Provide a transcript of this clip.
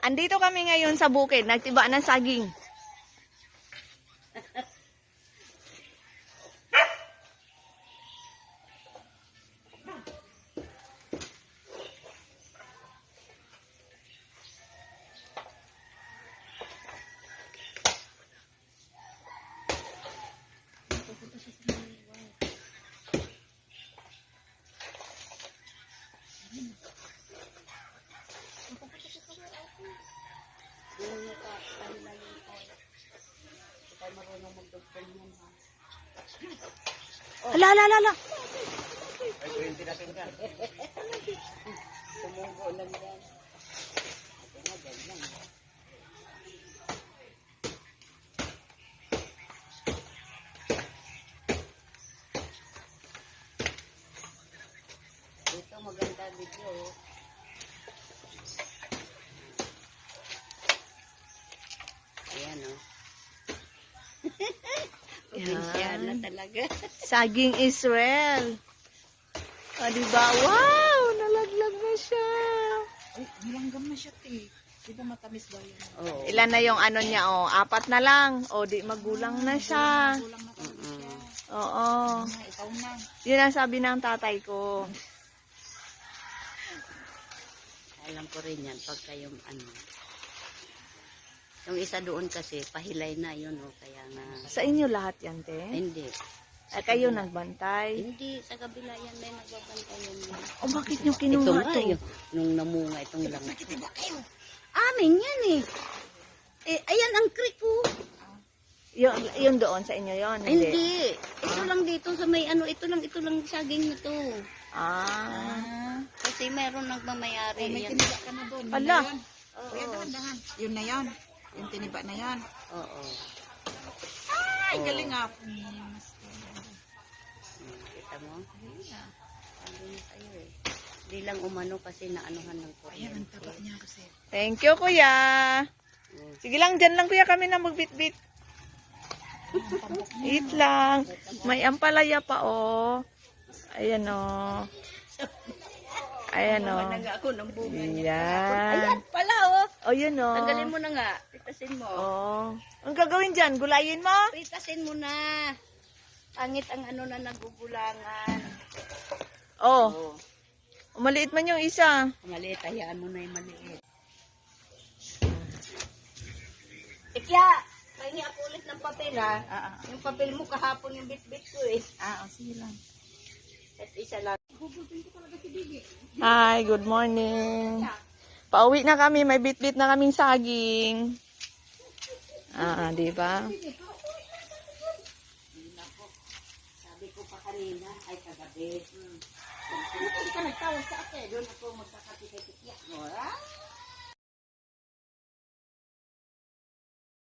Andito kami ngayon sa bukid, nagtiba ng saging. Ala. Tumugo lang yan. Ito maganda video. Ayan o. Probinsya na talaga. Saging Israel. O, diba? Wow! Nalaglag na siya. Ay, nilanggam na siya, te. Di ba matamis daw yan? Oo. Ilan na yung ano niya, o? 4 na lang. O, di magulang na siya. Kulang na talaga siya. Oo. Ikaw na. Yun ang sabi ng tatay ko. Alam ko rin yan pagka yung ano. Yung isa doon kasi pahilay na yun o kaya nga. Sa inyo lahat yan, te? Hindi. Ay, kayo nagbantay? Hindi. Sa kabila yan may nagbabantay yan. O, bakit nyo Ito kinuha nga to? yun. Nung namunga itong lang. Amin yan eh. Eh, ayan ang creek ko. Yun doon sa inyo yun? Hindi. Ito lang dito sa may ano. Ito lang saging nito. Ah. Kasi meron nagmamayari. May Yan. tiniba ka na doon. Yun Ala. na yun. Kaya dahan. Yun na yun. Yung tiniba na yun. Oo. Ay, Oo. galing nga. Kita mo? Ano na tayo eh. Di lang umano kasi naanuhan ng Ayan, ang kuryente. taba niya kasi. Thank you, kuya. Sige lang, dyan lang kuya kami na magbitbit. Eat lang. May ampalaya pa, oh. Ayan, oh. Ayan, oh. Naman na nga ako ng bunga niya. Yan. Ayan pala oh. Oh, yun, oh. Tanggalin mo na nga. Pitasin mo. Oh. Ang gagawin dyan? Gulayin mo? Pitasin mo na. Pangit ang ano na nagugulangan. Oh. Oh. Maliit man yung isa. Maliit, hayaan mo na yung maliit. Ikya, pahingi ako ulit ng papel ha. Yung papel mo kahapon yung bit-bit ko eh. Sige lang. At isa lang. Hi, good morning. Pauwi na kami, may bit-bit na kaming saging. Di ba? Sabi ko pa kanina, ay kagabi. Hindi ka nagtawag sa akin. Doon ako